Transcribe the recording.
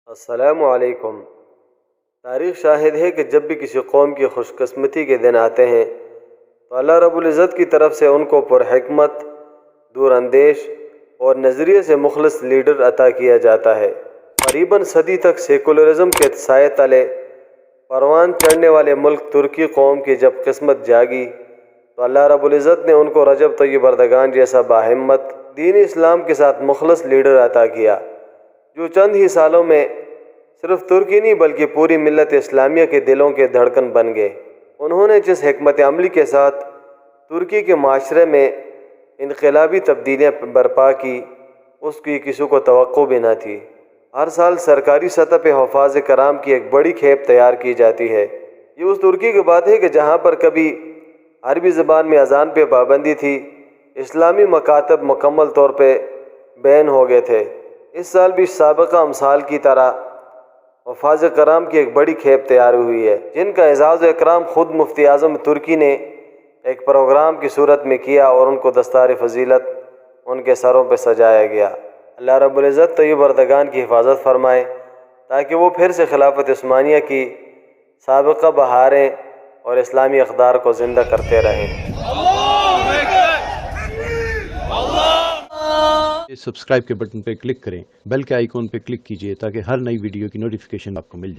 السلام علیکم۔ تاریخ شاہد ہے کہ جب بھی کسی قوم کی خوش قسمتی کے دن آتے ہیں تو اللہ رب العزت کی طرف سے ان کو پرحکمت، دور اندیش اور نظریے سے مخلص لیڈر عطا کیا جاتا ہے۔ قریباً صدی تک سیکولرزم کے سائے تلے پروان چڑھنے والے ملک ترکی قوم کی جب قسمت جاگی تو اللہ رب العزت نے ان کو رجب طیب اردگان جیسا باہمت دین اسلام کے ساتھ مخلص لیڈر عطا کیا، جو چند ہی سالوں میں صرف ترکی نہیں بلکہ پوری ملت اسلامیہ کے دلوں کے دھڑکن بن گئے۔ انہوں نے جس حکمت عملی کے ساتھ ترکی کے معاشرے میں انقلابی تبدیلیاں برپا کی، اس کی کسی کو توقع بھی نہ تھی۔ ہر سال سرکاری سطح پہ حفاظ کرام کی ایک بڑی کھیپ تیار کی جاتی ہے۔ یہ اس ترکی کی بات ہے کہ جہاں پر کبھی عربی زبان میں اذان پہ پابندی تھی، اسلامی مکاتب مکمل طور پہ بین ہو گئے تھے۔ اس سال بھی سابقہ امثال کی طرح حفاظ کرام کی ایک بڑی کھیپ تیار ہوئی ہے، جن کا اعزاز و اکرام خود مفتی اعظم ترکی نے ایک پروگرام کی صورت میں کیا اور ان کو دستار فضیلت ان کے سروں پہ سجایا گیا۔ اللہ رب العزت طیب اردگان کی حفاظت فرمائے تاکہ وہ پھر سے خلافت عثمانیہ کی سابقہ بہاریں اور اسلامی اقدار کو زندہ کرتے رہیں۔ سبسکرائب کے بٹن پہ کلک کریں، بیل کے آئیکن پہ کلک کیجئے تاکہ ہر نئی ویڈیو کی نوٹیفیکیشن آپ کو مل جائے۔